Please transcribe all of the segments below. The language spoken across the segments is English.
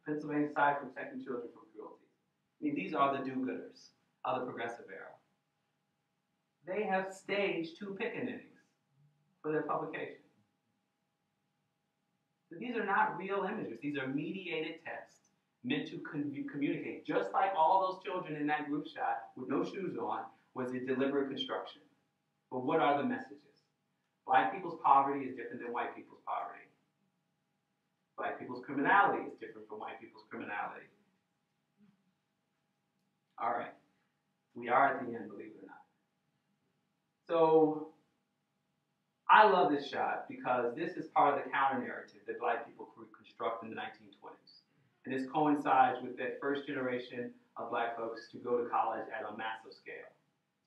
Pennsylvania Society for Protecting Children from Cruelty. I mean, these are the do-gooders of the progressive era. They have staged 2 pickaninnies for their publication. So these are not real images. These are mediated texts meant to communicate. Just like all those children in that group shot with no shoes on was a deliberate construction. But what are the messages? Black people's poverty is different than white people's poverty. Black people's criminality is different from white people's criminality. All right. We are at the end, believe it or not. So I love this shot because this is part of the counter-narrative that Black people construct in the 1920s. And this coincides with that first generation of Black folks to go to college at a massive scale.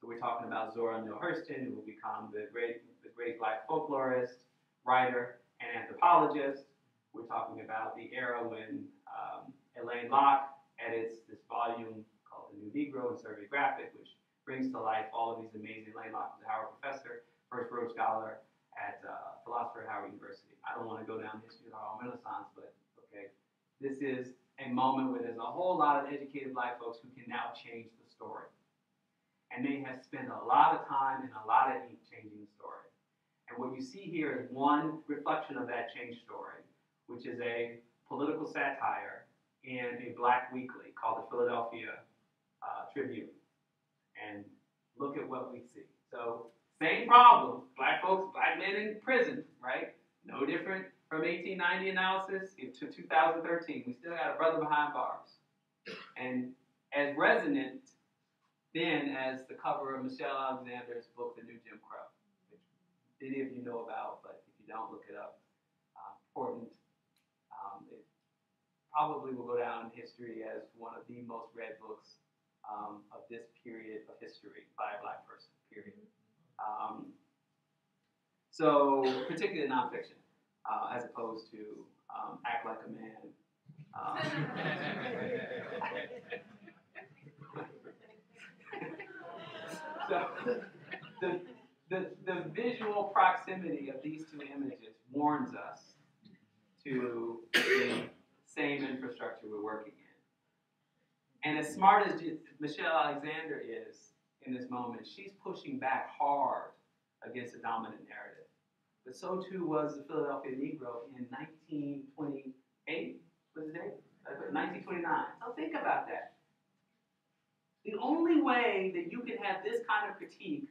So we're talking about Zora Neale Hurston, who will become the great Black folklorist, writer, and anthropologist. We're talking about the era when Elaine Locke edits this volume called The New Negro in Survey Graphic, which brings to life all of these amazing. Elaine Locke was a Howard professor, first Rhodes Scholar at philosopher at Howard University. I don't want to go down the history of the Harlem Renaissance, but okay, this is a moment where there's a whole lot of educated Black folks who can now change the story. And they have spent a lot of time and a lot of ink changing the story. And what you see here is one reflection of that change story, which is a political satire in a Black weekly called the Philadelphia Tribune. And look at what we see. So, same problem, Black folks, Black men in prison, right? No different from 1890 analysis to 2013. We still got a brother behind bars. And as resonant then as the cover of Michelle Alexander's book, The New Jim Crow, which many of you know about, but if you don't, look it up. Important. It probably will go down in history as one of the most read books of this period of history by a Black person, period. So, particularly nonfiction, as opposed to Act Like a Man. So, the visual proximity of these 2 images warns us to the same infrastructure we're working in. And as smart as Michelle Alexander is in this moment, she's pushing back hard against the dominant narrative. But so too was the Philadelphia Negro in 1928. What's the date? 1929. So think about that. The only way that you can have this kind of critique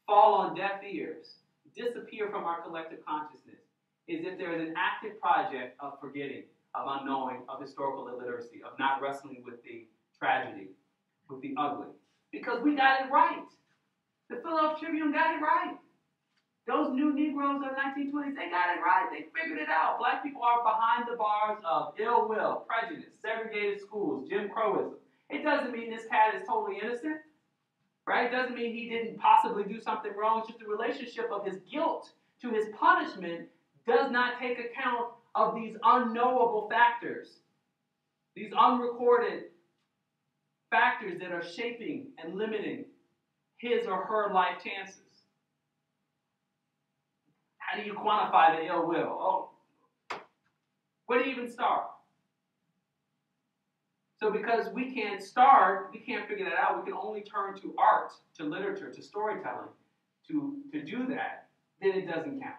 fall on deaf ears, disappear from our collective consciousness, is if there is an active project of forgetting, of unknowing, of historical illiteracy, of not wrestling with the tragedy, with the ugly. Because we got it right. The Philadelphia Tribune got it right. Those new Negroes of the 1920s, they got it right. They figured it out. Black people are behind the bars of ill will, prejudice, segregated schools, Jim Crowism. It doesn't mean this cat is totally innocent, right? It doesn't mean he didn't possibly do something wrong. It's just the relationship of his guilt to his punishment does not take account of these unknowable factors, these unrecorded factors that are shaping and limiting his or her life chances. How do you quantify the ill will? Oh, where do you even start? So because we can't start, we can't figure that out, we can only turn to art, to literature, to storytelling to do that, then it doesn't count.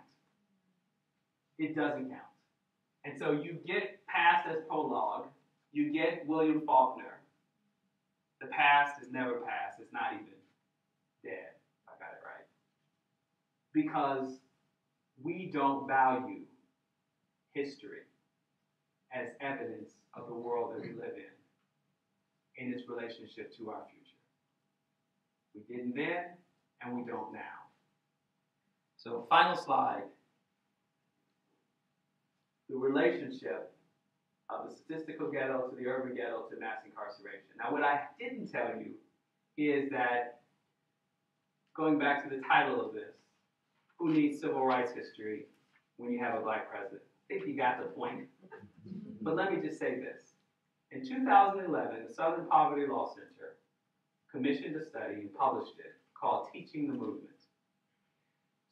It doesn't count. And so you get past as prologue, you get William Faulkner. The past is never past, it's not even dead, if I got it right. Because we don't value history as evidence of the world that we live in its relationship to our future. We didn't then, and we don't now. So, final slide. The relationship of the statistical ghetto to the urban ghetto to mass incarceration. Now, what I didn't tell you is that, going back to the title of this, who needs civil rights history when you have a Black president? I think you got the point. But let me just say this. In 2011, the Southern Poverty Law Center commissioned a study and published it called Teaching the Movement.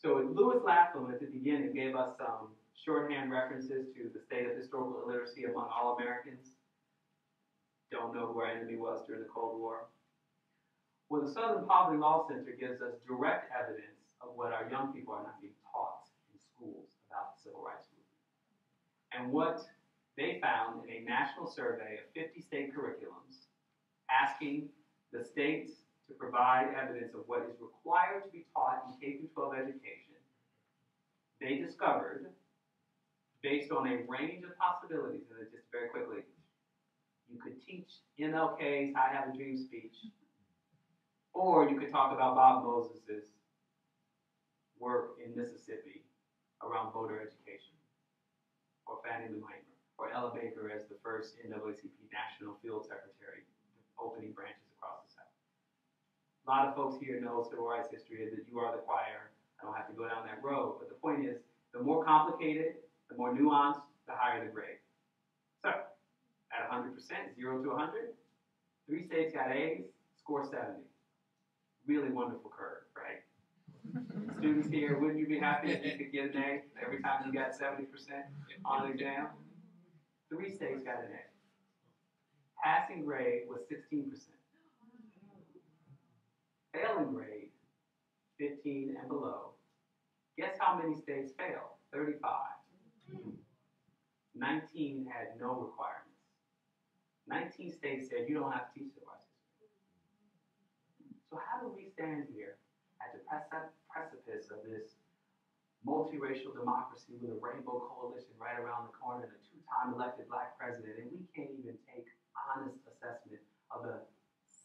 So Louis Lapham at the beginning gave us some shorthand references to the state of historical illiteracy among all Americans. Don't know who our enemy was during the Cold War. Well, the Southern Poverty Law Center gives us direct evidence of what our young people are not being taught in schools about the civil rights movement. And what they found in a national survey of 50 state curriculums, asking the states to provide evidence of what is required to be taught in K-12 education, they discovered, based on a range of possibilities, and just very quickly, you could teach MLK's I Have a Dream speech, or you could talk about Bob Moses' work in Mississippi around voter education, or Fannie Lou Hamer, or Ella Baker as the first NAACP National Field Secretary, opening branches across the South. A lot of folks here know civil rights history, that you are the choir. I don't have to go down that road, but the point is, the more complicated, the more nuanced, the higher the grade. So, at 100%, 0 to 100, 3 states got A's, score 70. Really wonderful curve, right? Students here, wouldn't you be happy if you could get an A every time you got 70% on an exam? 3 states got an A. Passing grade was 16%. Failing grade, 15 and below. Guess how many states failed? 35. 19 had no requirements. 19 states said you don't have to teach civil rights history. So how do we stand here at the precipice of this multiracial democracy with a rainbow coalition right around the corner and a 2-time elected black president, and we can't even take honest assessment of the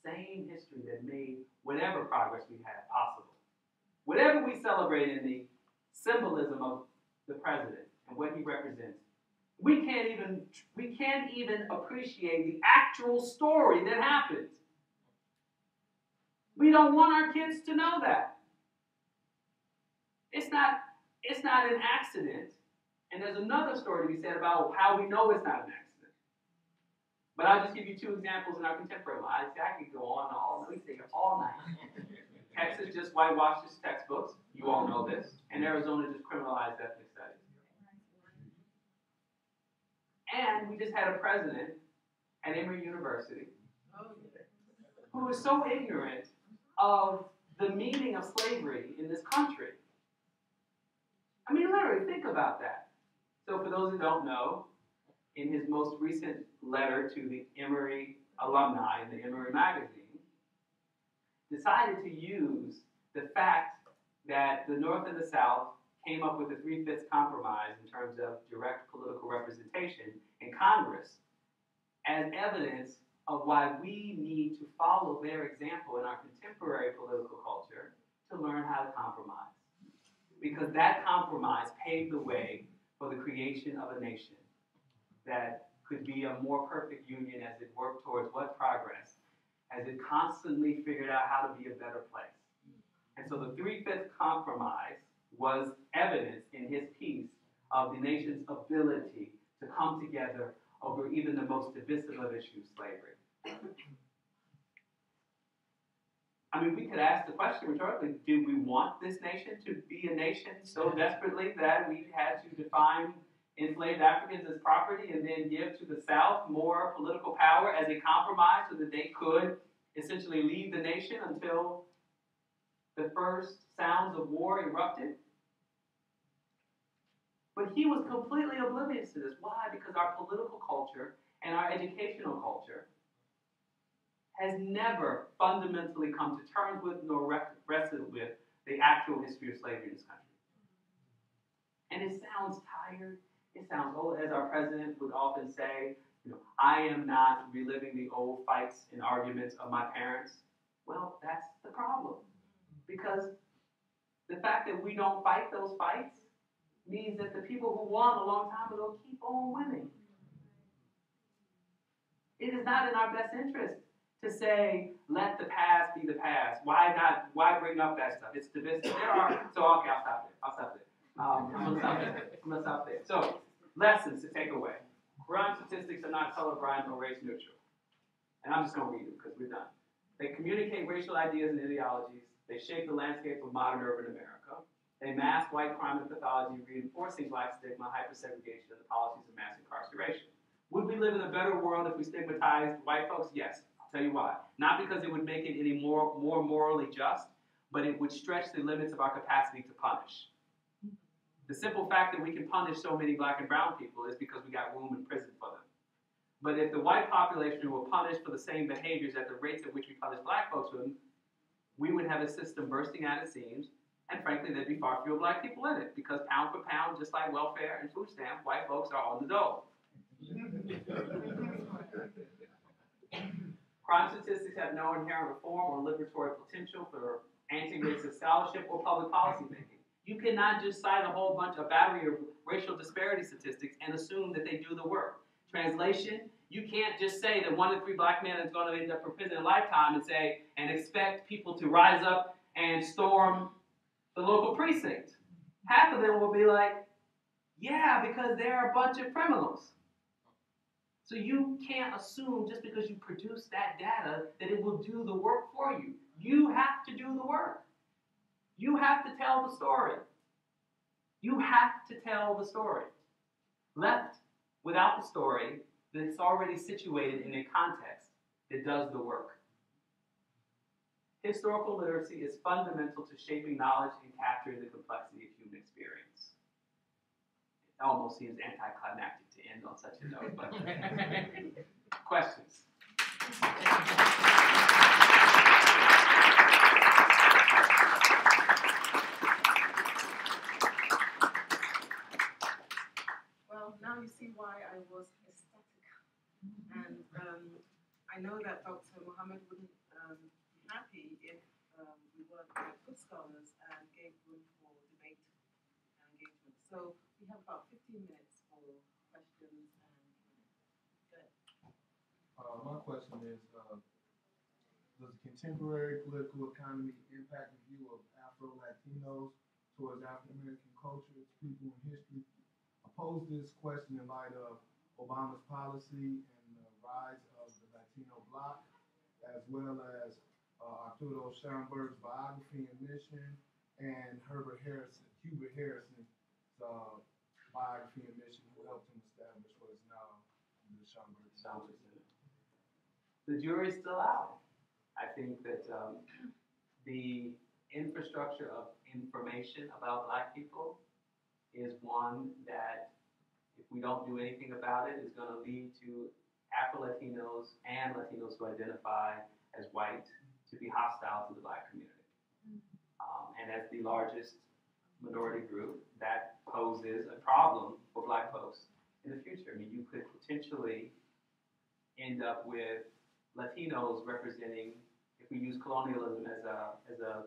same history that made whatever progress we had possible? Whatever we celebrate in the symbolism of the president and what he represents, we can't even appreciate the actual story that happened. We don't want our kids to know that. It's not an accident. And there's another story to be said about how we know it's not an accident. But I'll just give you 2 examples in our contemporary lives. I could go on all night. Texas just whitewashed its textbooks. You all know this. And Arizona just criminalized ethnic studies. And we just had a president at Emory University who is so ignorant of the meaning of slavery in this country. I mean, literally, think about that. So for those who don't know, in his most recent letter to the Emory alumni in the Emory magazine, decided to use the fact that the North and the South came up with a 3/5 compromise in terms of direct political representation in Congress as evidence of why we need to follow their example in our contemporary political culture to learn how to compromise. Because that compromise paved the way for the creation of a nation that could be a more perfect union as it worked towards what progress, as it constantly figured out how to be a better place. And so the 3/5 compromise was evidence in his piece of the nation's ability to come together over even the most divisive of issues, slavery. I mean, we could ask the question rhetorically, do we want this nation to be a nation so desperately that we had to define enslaved Africans as property and then give to the South more political power as a compromise so that they could essentially leave the nation until the first sounds of war erupted? But he was completely oblivious to this. Why? Because our political culture and our educational culture has never fundamentally come to terms with nor wrestled with the actual history of slavery in this country. And it sounds tired. It sounds old, as our president would often say, I am not reliving the old fights and arguments of my parents. Well, that's the problem. Because the fact that we don't fight those fights means that the people who won a long time ago keep on winning. It is not in our best interest to say, let the past be the past. Why bring up that stuff? It's divisive. I'll stop there. I'm going to stop there. So, lessons to take away. Crime statistics are not colorblind or race neutral. And I'm just going to read them because we're done. They communicate racial ideas and ideologies. They shape the landscape of modern urban America. They mask white crime and pathology, reinforcing black stigma, hypersegregation, and the policies of mass incarceration. Would we live in a better world if we stigmatized white folks? Yes. I'll tell you why. Not because it would make it any more morally just, but it would stretch the limits of our capacity to punish. The simple fact that we can punish so many black and brown people is because we got room in prison for them. But if the white population were punished for the same behaviors at the rates at which we punish black folks with them, we would have a system bursting at its seams, and frankly, there'd be far fewer black people in it, because pound for pound, just like welfare and food stamps, white folks are on the dole. Crime statistics have no inherent reform or liberatory potential for anti-racist scholarship or public policy making. You cannot just cite a whole bunch of battery of racial disparity statistics and assume that they do the work. Translation, you can't just say that 1 in 3 black men is going to end up in prison a lifetime and expect people to rise up and storm the local precinct. Half of them will be like, yeah, because they're a bunch of criminals. So you can't assume just because you produce that data that it will do the work for you. You have to do the work. You have to tell the story. You have to tell the story. Left without the story that's already situated in a context that does the work. Historical literacy is fundamental to shaping knowledge and capturing the complexity of human experience. It almost seems anticlimactic to end on such a note, but questions? Well, now you see why I was ecstatic. And I know that Dr. Mohammed wouldn't be happy if we weren't good scholars and gave room for debate and engagement. So we have about 15 minutes for questions and Q&A. Go ahead. My question is, does contemporary political economy impact the view of Afro-Latinos towards African-American culture, its people, and history? I pose this question in light of Obama's policy and the rise of the Latino bloc, as well as Arturo Schomburg's biography and mission, and Hubert Harrison's biography and mission, who helped him establish what is now the Schomburg Center. The jury's still out. I think that the infrastructure of information about black people is one that, if we don't do anything about it, is going to lead to Afro-Latinos and Latinos who identify as white to be hostile to the black community. And as the largest minority group, that poses a problem for black folks in the future. I mean, you could potentially end up with Latinos representing, if we use colonialism as a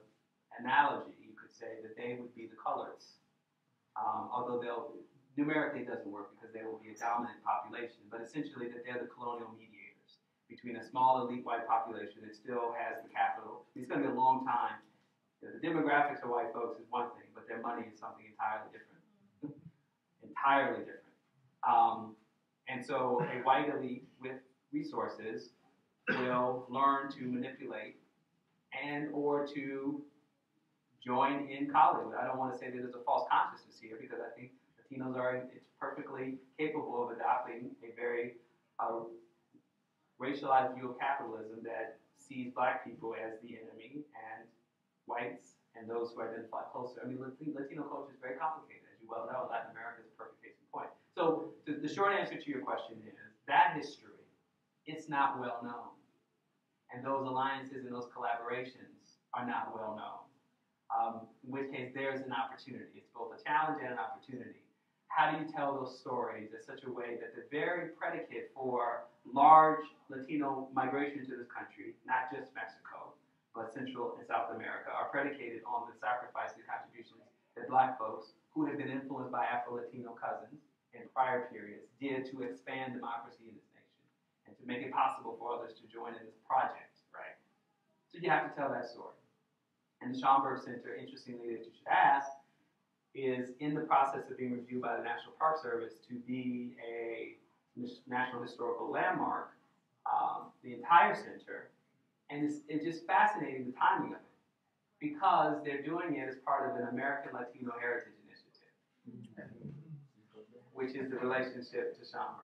analogy, you could say that they would be the coloreds. Although numerically it doesn't work because they will be a dominant population, but essentially that they're the colonial mediators between a small elite white population that still has the capital. It's going to be a long time. The demographics of white folks is one thing, but their money is something entirely different. Entirely different. And so a white elite with resources will learn to manipulate and or to join in Khalil. I don't want to say that there's a false consciousness here, because I think Latinos are perfectly capable of adopting a very racialized view of capitalism that sees black people as the enemy and whites and those who identify closer. I mean, Latino culture is very complicated, as you well know. Latin America is a perfect case in point. So the short answer to your question is that history, it's not well known. And those alliances and those collaborations are not well known. In which case, there's an opportunity. It's both a challenge and an opportunity. How do you tell those stories in such a way that the very predicate for large Latino migration to this country, not just Mexico, but Central and South America, are predicated on the sacrifice and contributions that black folks, who have been influenced by Afro-Latino cousins in prior periods, did to expand democracy in this nation and to make it possible for others to join in this project, right? So you have to tell that story. And the Schomburg Center, interestingly, that you should ask, is in the process of being reviewed by the National Park Service to be a National Historical Landmark, the entire center, and it's just fascinating, the timing of it. because they're doing it as part of an American Latino Heritage Initiative, which is the relationship to Sean.